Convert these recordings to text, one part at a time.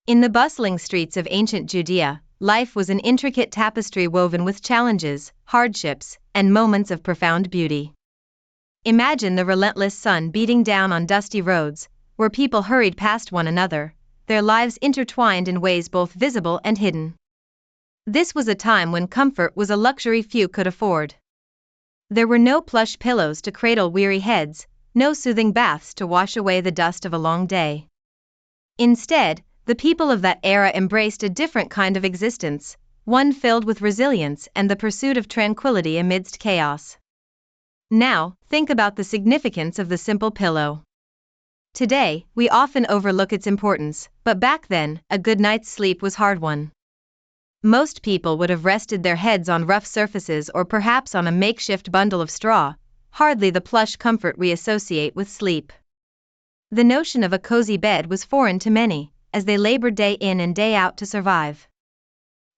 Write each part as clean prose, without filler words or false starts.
In the bustling streets of ancient Judea, life was an intricate tapestry woven with challenges, hardships, and moments of profound beauty. Imagine the relentless sun beating down on dusty roads, where people hurried past one another, their lives intertwined in ways both visible and hidden. This was a time when comfort was a luxury few could afford. There were no plush pillows to cradle weary heads, no soothing baths to wash away the dust of a long day. Instead, the people of that era embraced a different kind of existence, one filled with resilience and the pursuit of tranquility amidst chaos. Now, think about the significance of the simple pillow. Today, we often overlook its importance, but back then, a good night's sleep was hard-won. Most people would have rested their heads on rough surfaces or perhaps on a makeshift bundle of straw, hardly the plush comfort we associate with sleep. The notion of a cozy bed was foreign to many, as they labored day in and day out to survive.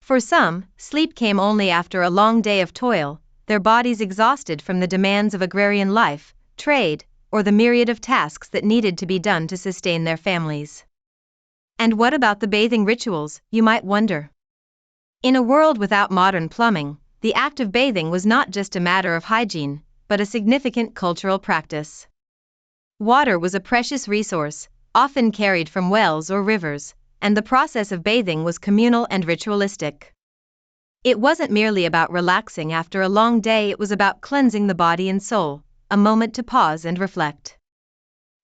For some, sleep came only after a long day of toil, their bodies exhausted from the demands of agrarian life, trade, or the myriad of tasks that needed to be done to sustain their families. And what about the bathing rituals, you might wonder? In a world without modern plumbing, the act of bathing was not just a matter of hygiene, but a significant cultural practice. Water was a precious resource, often carried from wells or rivers, and the process of bathing was communal and ritualistic. It wasn't merely about relaxing after a long day, it was about cleansing the body and soul, a moment to pause and reflect.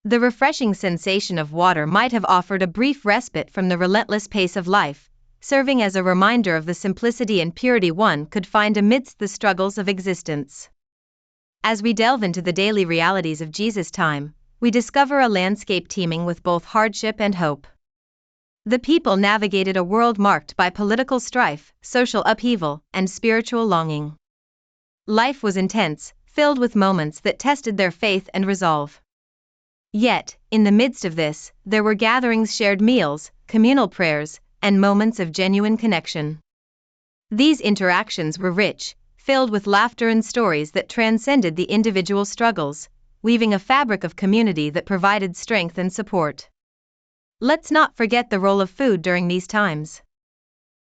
The refreshing sensation of water might have offered a brief respite from the relentless pace of life, serving as a reminder of the simplicity and purity one could find amidst the struggles of existence. As we delve into the daily realities of Jesus' time, we discover a landscape teeming with both hardship and hope. The people navigated a world marked by political strife, social upheaval, and spiritual longing. Life was intense, filled with moments that tested their faith and resolve. Yet, in the midst of this, there were gatherings, shared meals, communal prayers, and moments of genuine connection. These interactions were rich, filled with laughter and stories that transcended the individual struggles, weaving a fabric of community that provided strength and support. Let's not forget the role of food during these times.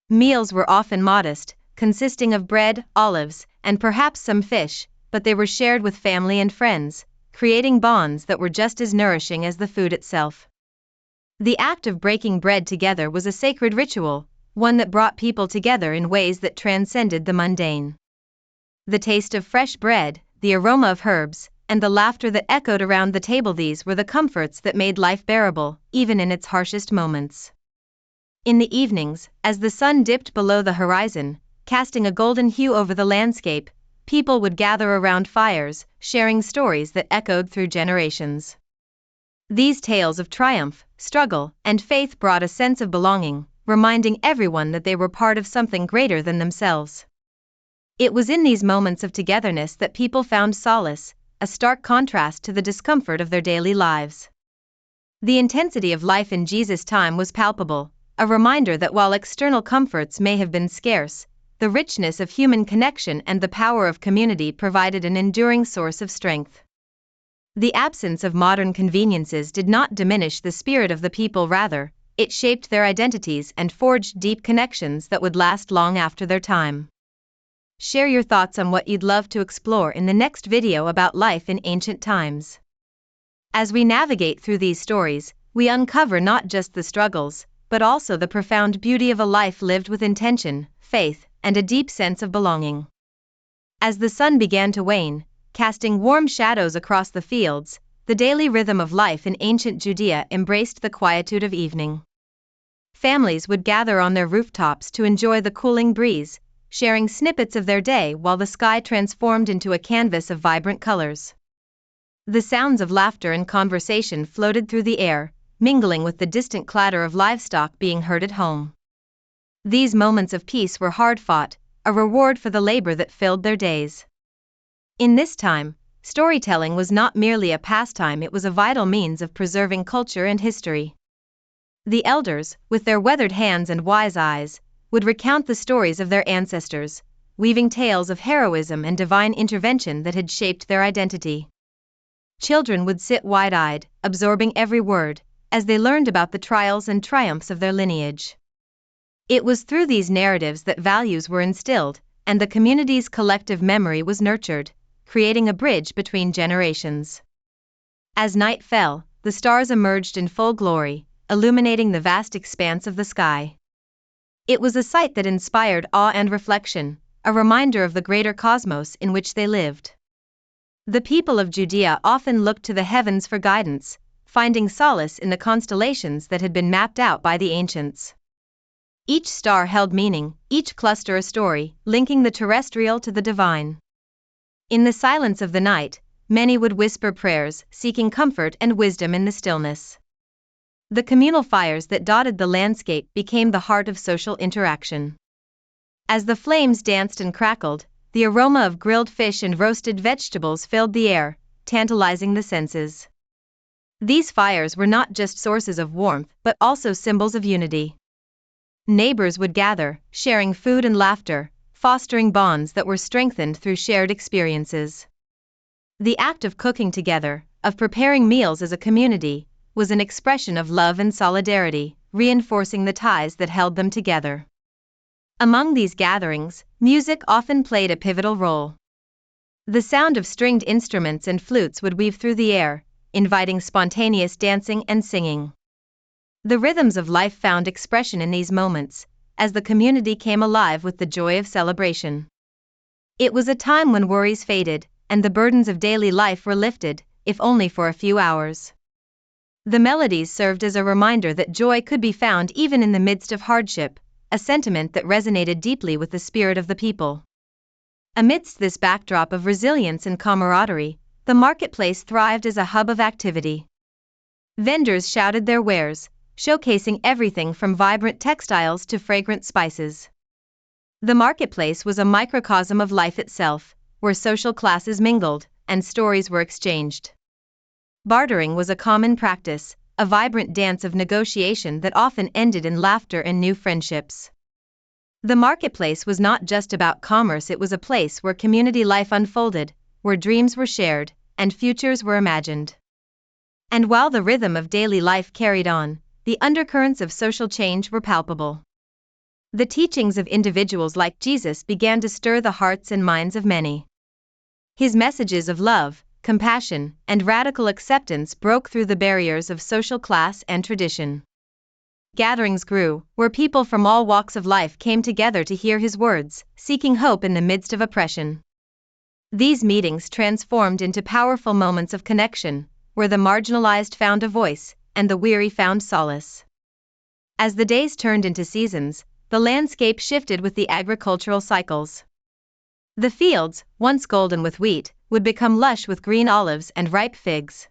Meals were often modest, consisting of bread, olives, and perhaps some fish, but they were shared with family and friends, creating bonds that were just as nourishing as the food itself. The act of breaking bread together was a sacred ritual, one that brought people together in ways that transcended the mundane. The taste of fresh bread, the aroma of herbs, and the laughter that echoed around the table, these were the comforts that made life bearable, even in its harshest moments. In the evenings, as the sun dipped below the horizon, casting a golden hue over the landscape, people would gather around fires, sharing stories that echoed through generations. These tales of triumph, struggle, and faith brought a sense of belonging, reminding everyone that they were part of something greater than themselves. It was in these moments of togetherness that people found solace, a stark contrast to the discomfort of their daily lives. The intensity of life in Jesus' time was palpable, a reminder that while external comforts may have been scarce, the richness of human connection and the power of community provided an enduring source of strength. The absence of modern conveniences did not diminish the spirit of the people, rather, it shaped their identities and forged deep connections that would last long after their time. Share your thoughts on what you'd love to explore in the next video about life in ancient times. As we navigate through these stories, we uncover not just the struggles, but also the profound beauty of a life lived with intention, faith, and a deep sense of belonging. As the sun began to wane, casting warm shadows across the fields, the daily rhythm of life in ancient Judea embraced the quietude of evening. Families would gather on their rooftops to enjoy the cooling breeze, sharing snippets of their day while the sky transformed into a canvas of vibrant colors. The sounds of laughter and conversation floated through the air, mingling with the distant clatter of livestock being herd at home. These moments of peace were hard-fought, a reward for the labor that filled their days. In this time, storytelling was not merely a pastime, it was a vital means of preserving culture and history. The elders, with their weathered hands and wise eyes, would recount the stories of their ancestors, weaving tales of heroism and divine intervention that had shaped their identity. Children would sit wide-eyed, absorbing every word, as they learned about the trials and triumphs of their lineage. It was through these narratives that values were instilled, and the community's collective memory was nurtured, creating a bridge between generations. As night fell, the stars emerged in full glory, illuminating the vast expanse of the sky. It was a sight that inspired awe and reflection, a reminder of the greater cosmos in which they lived. The people of Judea often looked to the heavens for guidance, finding solace in the constellations that had been mapped out by the ancients. Each star held meaning, each cluster a story, linking the terrestrial to the divine. In the silence of the night, many would whisper prayers, seeking comfort and wisdom in the stillness. The communal fires that dotted the landscape became the heart of social interaction. As the flames danced and crackled, the aroma of grilled fish and roasted vegetables filled the air, tantalizing the senses. These fires were not just sources of warmth but also symbols of unity. Neighbors would gather, sharing food and laughter, fostering bonds that were strengthened through shared experiences. The act of cooking together, of preparing meals as a community, was an expression of love and solidarity, reinforcing the ties that held them together. Among these gatherings, music often played a pivotal role. The sound of stringed instruments and flutes would weave through the air, inviting spontaneous dancing and singing. The rhythms of life found expression in these moments, as the community came alive with the joy of celebration. It was a time when worries faded, and the burdens of daily life were lifted, if only for a few hours. The melodies served as a reminder that joy could be found even in the midst of hardship, a sentiment that resonated deeply with the spirit of the people. Amidst this backdrop of resilience and camaraderie, the marketplace thrived as a hub of activity. Vendors shouted their wares, showcasing everything from vibrant textiles to fragrant spices. The marketplace was a microcosm of life itself, where social classes mingled and stories were exchanged. Bartering was a common practice, a vibrant dance of negotiation that often ended in laughter and new friendships. The marketplace was not just about commerce, it was a place where community life unfolded, where dreams were shared, and futures were imagined. And while the rhythm of daily life carried on, the undercurrents of social change were palpable. The teachings of individuals like Jesus began to stir the hearts and minds of many. His messages of love, compassion, and radical acceptance broke through the barriers of social class and tradition. Gatherings grew, where people from all walks of life came together to hear his words, seeking hope in the midst of oppression. These meetings transformed into powerful moments of connection, where the marginalized found a voice, and the weary found solace. As the days turned into seasons, the landscape shifted with the agricultural cycles. The fields, once golden with wheat, would become lush with green olives and ripe figs.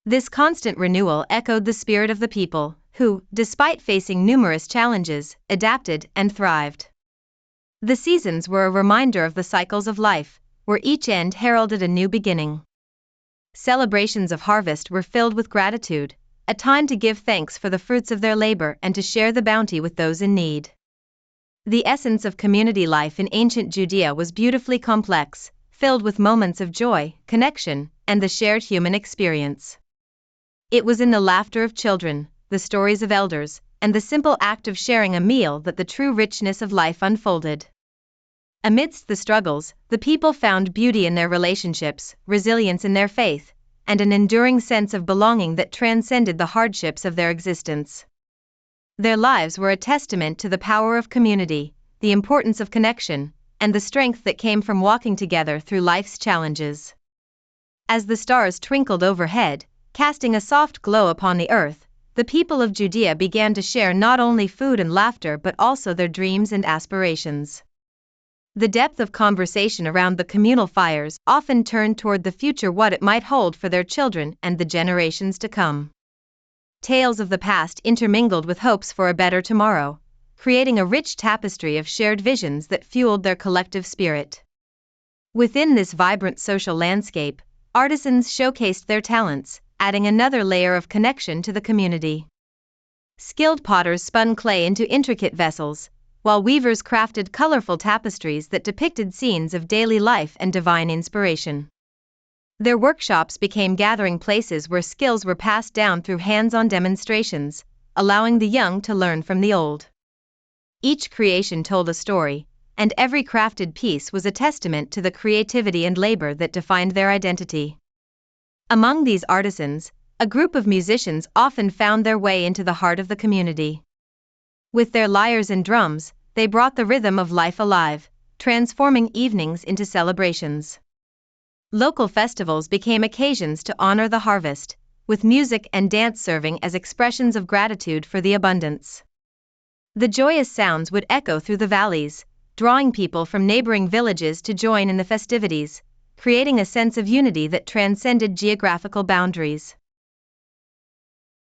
This constant renewal echoed the spirit of the people, who, despite facing numerous challenges, adapted and thrived. The seasons were a reminder of the cycles of life, where each end heralded a new beginning. Celebrations of harvest were filled with gratitude, a time to give thanks for the fruits of their labor and to share the bounty with those in need. The essence of community life in ancient Judea was beautifully complex, filled with moments of joy, connection, and the shared human experience. It was in the laughter of children, the stories of elders, and the simple act of sharing a meal that the true richness of life unfolded. Amidst the struggles, the people found beauty in their relationships, resilience in their faith, and an enduring sense of belonging that transcended the hardships of their existence. Their lives were a testament to the power of community, the importance of connection, and the strength that came from walking together through life's challenges. As the stars twinkled overhead, casting a soft glow upon the earth, the people of Judea began to share not only food and laughter but also their dreams and aspirations. The depth of conversation around the communal fires often turned toward the future, what it might hold for their children and the generations to come. Tales of the past intermingled with hopes for a better tomorrow, creating a rich tapestry of shared visions that fueled their collective spirit. Within this vibrant social landscape, artisans showcased their talents, adding another layer of connection to the community. Skilled potters spun clay into intricate vessels, while weavers crafted colorful tapestries that depicted scenes of daily life and divine inspiration. Their workshops became gathering places where skills were passed down through hands-on demonstrations, allowing the young to learn from the old. Each creation told a story, and every crafted piece was a testament to the creativity and labor that defined their identity. Among these artisans, a group of musicians often found their way into the heart of the community. With their lyres and drums, they brought the rhythm of life alive, transforming evenings into celebrations. Local festivals became occasions to honor the harvest, with music and dance serving as expressions of gratitude for the abundance. The joyous sounds would echo through the valleys, drawing people from neighboring villages to join in the festivities, creating a sense of unity that transcended geographical boundaries.